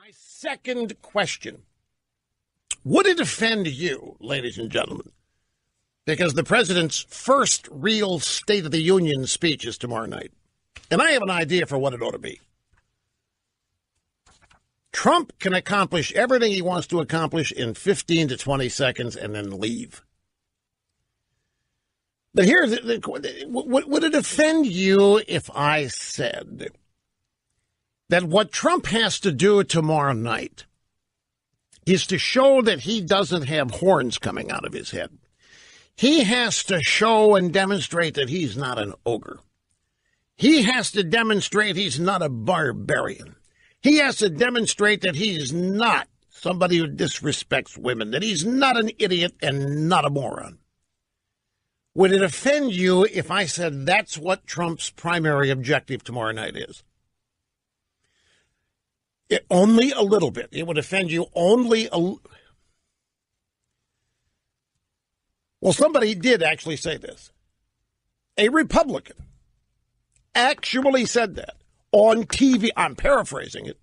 My second question. Would it offend you, ladies and gentlemen, because the president's first real State of the Union speech is tomorrow night, and I have an idea for what it ought to be. Trump can accomplish everything he wants to accomplish in 15 to 20 seconds and then leave. But here's would it offend you if I said that what Trump has to do tomorrow night is to show that he doesn't have horns coming out of his head? He has to show and demonstrate that he's not an ogre. He has to demonstrate he's not a barbarian. He has to demonstrate that he's not somebody who disrespects women, that he's not an idiot and not a moron. Would it offend you if I said that's what Trump's primary objective tomorrow night is? Only a little bit. It would offend you only a little. Well, somebody did actually say this. A Republican actually said that on TV. I'm paraphrasing it,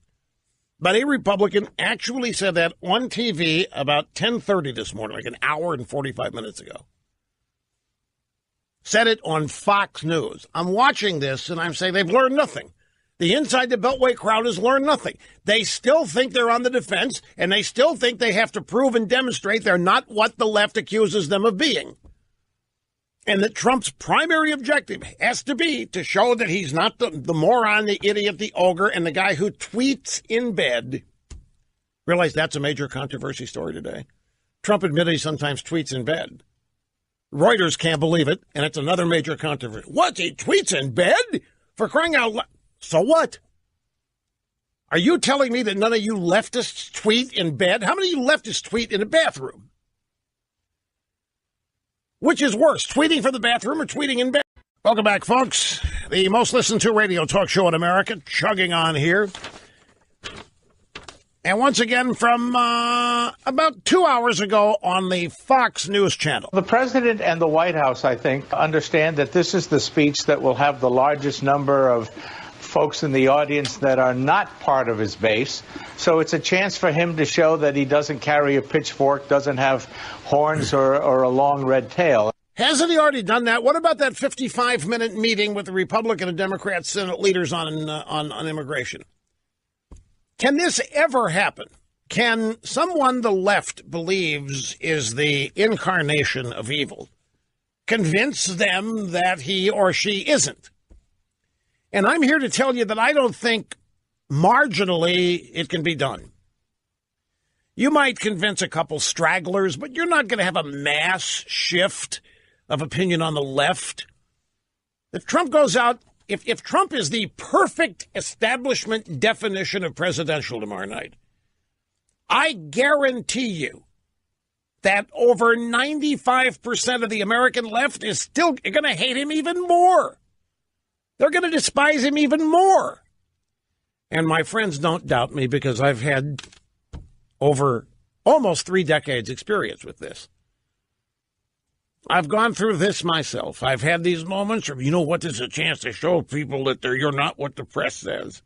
but a Republican actually said that on TV about 10:30 this morning, like an hour and 45 minutes ago. Said it on Fox News. I'm watching this and I'm saying they've learned nothing. The inside the Beltway crowd has learned nothing. They still think they're on the defense, and they still think they have to prove and demonstrate they're not what the left accuses them of being. And that Trump's primary objective has to be to show that he's not the moron, the idiot, the ogre, and the guy who tweets in bed. Realize that's a major controversy story today. Trump admitted he sometimes tweets in bed. Reuters can't believe it, and it's another major controversy. What? He tweets in bed? For crying out loud. So what? Are you telling me that none of you leftists tweet in bed? How many of you leftists tweet in a bathroom? Which is worse, tweeting from the bathroom or tweeting in bed? Welcome back, folks. The most listened to radio talk show in America, chugging on here. And once again, from about 2 hours ago on the Fox News channel. The president and the White House, I think, understand that this is the speech that will have the largest number of folks in the audience that are not part of his base. So it's a chance for him to show that he doesn't carry a pitchfork, doesn't have horns or a long red tail. Hasn't he already done that? What about that 55-minute meeting with the Republican and Democrat Senate leaders on immigration? Can this ever happen? Can someone the left believes is the incarnation of evil convince them that he or she isn't? And I'm here to tell you that I don't think marginally it can be done. You might convince a couple stragglers, but you're not going to have a mass shift of opinion on the left. If Trump goes out, if Trump is the perfect establishment definition of presidential tomorrow night, I guarantee you that over 95% of the American left is still going to hate him even more. They're going to despise him even more. And my friends don't doubt me because I've had over almost 3 decades experience with this. I've gone through this myself. I've had these moments of, you know what, there's a chance to show people that you're not what the press says.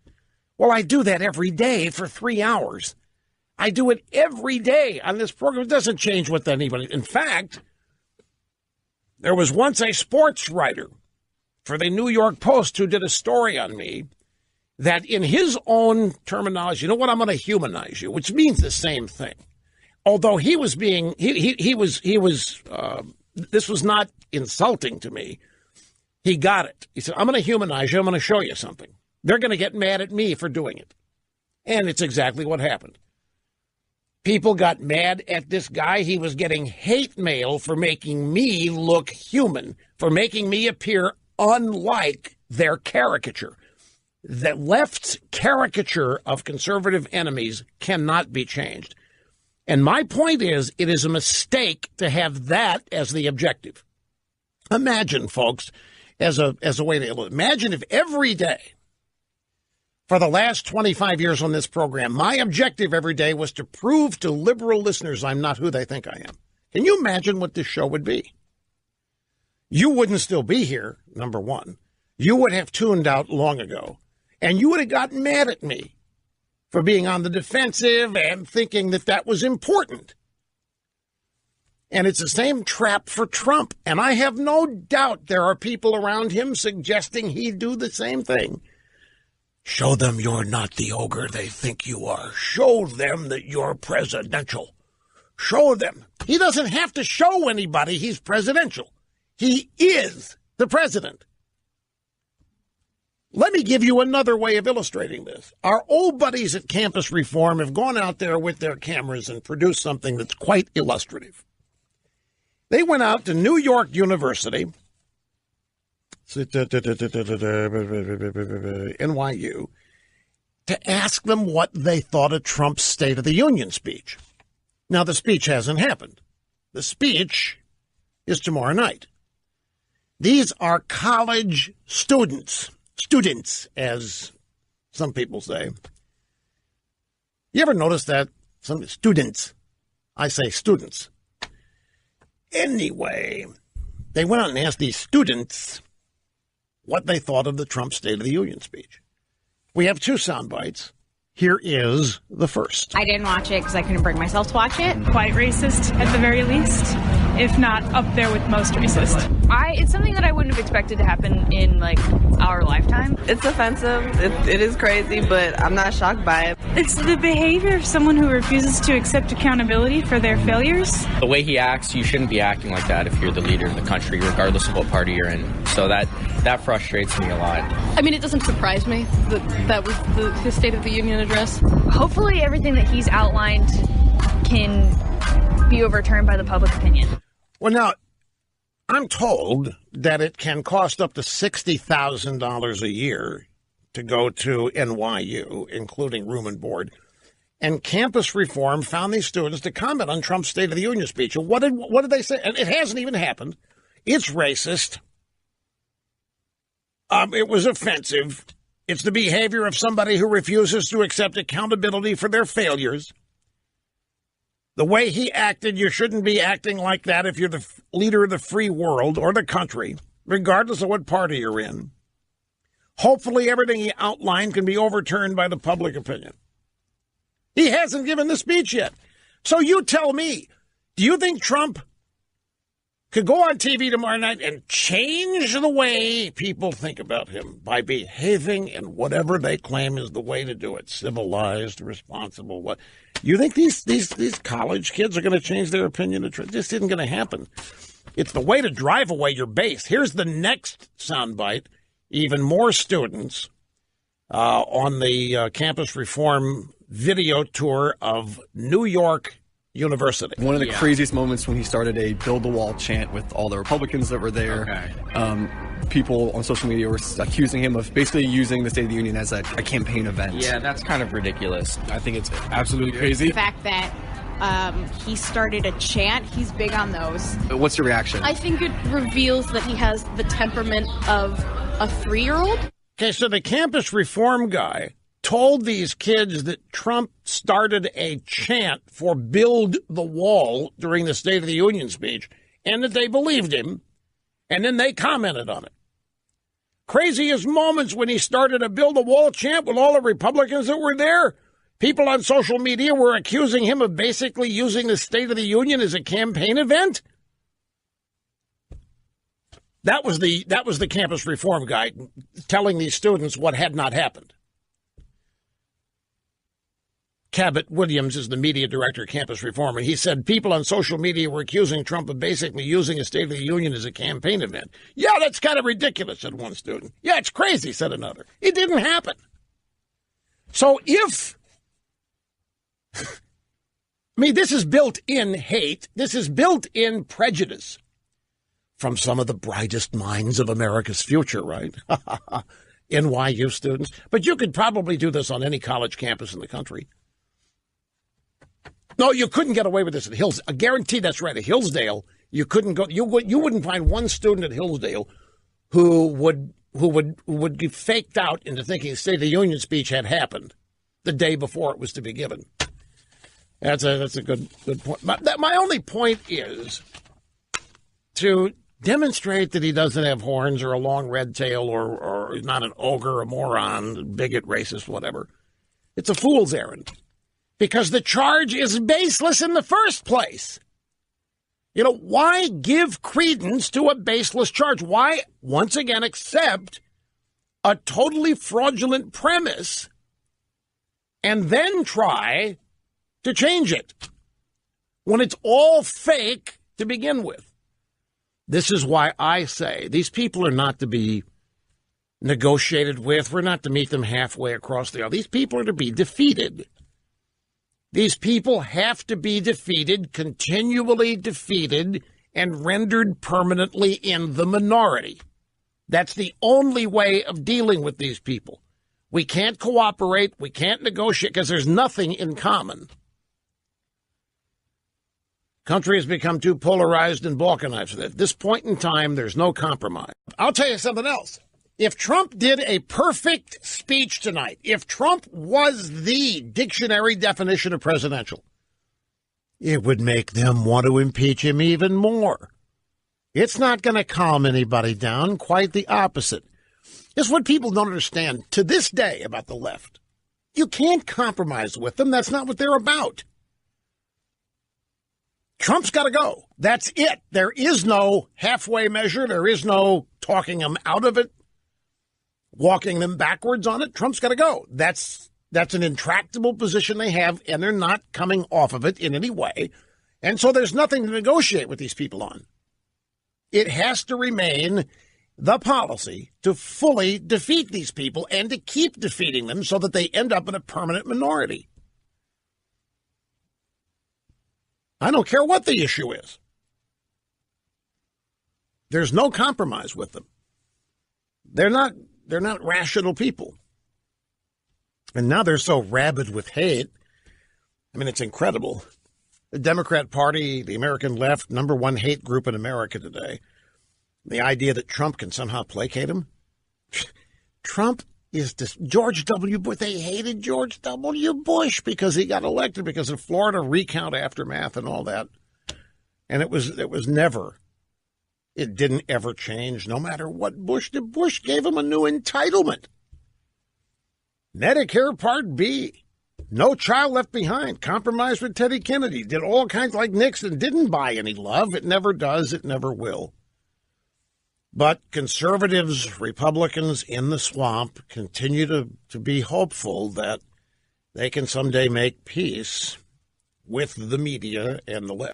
Well, I do that every day for 3 hours. I do it every day on this program. It doesn't change with anybody. In fact, there was once a sports writer for the New York Post who did a story on me that in his own terminology, you know what, I'm going to humanize you, which means the same thing. Although he was being, this was not insulting to me. He got it. He said, I'm going to humanize you. I'm going to show you something. They're going to get mad at me for doing it. And it's exactly what happened. People got mad at this guy. He was getting hate mail for making me look human, for making me appear unlike their caricature. The left's caricature of conservative enemies cannot be changed. And my point is, it is a mistake to have that as the objective. Imagine, folks, as a way to imagine if every day for the last 25 years on this program, my objective every day was to prove to liberal listeners I'm not who they think I am. Can you imagine what this show would be? You wouldn't still be here, number one. You would have tuned out long ago, and you would have gotten mad at me for being on the defensive and thinking that that was important. And it's the same trap for Trump. And I have no doubt there are people around him suggesting he do the same thing. Show them you're not the ogre they think you are. Show them that you're presidential. Show them. He doesn't have to show anybody he's presidential. He is the president. Let me give you another way of illustrating this. Our old buddies at Campus Reform have gone out there with their cameras and produced something that's quite illustrative. They went out to New York University, NYU, to ask them what they thought of Trump's State of the Union speech. Now, the speech hasn't happened. The speech is tomorrow night. These are college students, as some people say. You ever notice that? Some students. I say students. Anyway, they went out and asked these students what they thought of the Trump State of the Union speech. We have two sound bites. Here is the first. I didn't watch it because I couldn't bring myself to watch it. Quite racist, at the very least, if not up there with most racist. It's something that I wouldn't have expected to happen in, our lifetime. It's offensive. It is crazy, but I'm not shocked by it. It's the behavior of someone who refuses to accept accountability for their failures. The way he acts, you shouldn't be acting like that if you're the leader of the country, regardless of what party you're in. So that frustrates me a lot. I mean, it doesn't surprise me that was his State of the Union address. Hopefully everything that he's outlined can be overturned by the public opinion. Well, now, I'm told that it can cost up to $60,000 a year to go to NYU, including room and board. And Campus Reform found these students to comment on Trump's State of the Union speech. And what did they say? And it hasn't even happened. It's racist. It was offensive. It's the behavior of somebody who refuses to accept accountability for their failures. The way he acted, you shouldn't be acting like that if you're the leader of the free world or the country, regardless of what party you're in. Hopefully everything he outlined can be overturned by the public opinion. He hasn't given the speech yet. So you tell me, do you think Trump could go on TV tomorrow night and change the way people think about him by behaving in whatever they claim is the way to do it? Civilized, responsible. What? You think these college kids are going to change their opinion of Trump? This isn't going to happen. It's the way to drive away your base. Here's the next soundbite. Even more students on the Campus Reform video tour of New York University. One of the craziest moments when he started a build the wall chant with all the Republicans that were there. Okay. People on social media were accusing him of basically using the State of the Union as a campaign event. Yeah, that's kind of ridiculous. I think it's absolutely crazy. The fact that he started a chant, he's big on those. What's your reaction? I think it reveals that he has the temperament of a 3-year-old. Okay, so the Campus Reform guy told these kids that Trump started a chant for build the wall during the State of the Union speech and that they believed him, and then they commented on it. Craziest moments when he started a build the wall chant with all the Republicans that were there. People on social media were accusing him of basically using the State of the Union as a campaign event. That was the Campus Reform guy telling these students what had not happened. Cabot Williams is the media director of Campus Reform, and he said people on social media were accusing Trump of basically using a State of the Union as a campaign event. Yeah, that's kind of ridiculous, said one student. Yeah, it's crazy, said another. It didn't happen. So if, I mean, this is built-in hate. This is built-in prejudice from some of the brightest minds of America's future, right? NYU students. But you could probably do this on any college campus in the country. No, you couldn't get away with this at Hillsdale. I guarantee that's right. At Hillsdale, you couldn't go. You wouldn't find one student at Hillsdale who would get faked out into thinking the State of the Union speech had happened the day before it was to be given. That's a good point. My only point is to demonstrate that he doesn't have horns or a long red tail or not an ogre, a moron, bigot, racist, whatever. It's a fool's errand because the charge is baseless in the first place. You know, why give credence to a baseless charge? Why, once again, accept a totally fraudulent premise and then try to change it when it's all fake to begin with? This is why I say these people are not to be negotiated with. We're not to meet them halfway across the aisle. These people are to be defeated. These people have to be defeated, continually defeated, and rendered permanently in the minority. That's the only way of dealing with these people. We can't cooperate. We can't negotiate because there's nothing in common. Country has become too polarized and balkanized. At this point in time, there's no compromise. I'll tell you something else. If Trump did a perfect speech tonight, if Trump was the dictionary definition of presidential, it would make them want to impeach him even more. It's not going to calm anybody down, quite the opposite. It's what people don't understand to this day about the left. You can't compromise with them. That's not what they're about. Trump's got to go. That's it. There is no halfway measure. There is no talking them out of it, walking them backwards on it. Trump's got to go. That's an intractable position they have, and they're not coming off of it in any way. And so there's nothing to negotiate with these people on. It has to remain the policy to fully defeat these people and to keep defeating them so that they end up in a permanent minority. I don't care what the issue is. There's no compromise with them. They're not rational people. And now they're so rabid with hate. I mean, it's incredible. The Democrat Party, the American left, number one hate group in America today. The idea that Trump can somehow placate them. Trump is George W. Bush. They hated George W. Bush because he got elected because of Florida recount aftermath and all that. And it didn't ever change no matter what Bush did. Bush gave him a new entitlement. Medicare Part B. No child left behind. Compromised with Teddy Kennedy. Did all kinds like Nixon. Didn't buy any love. It never does. It never will. But conservatives, Republicans in the swamp continue to be hopeful that they can someday make peace with the media and the left.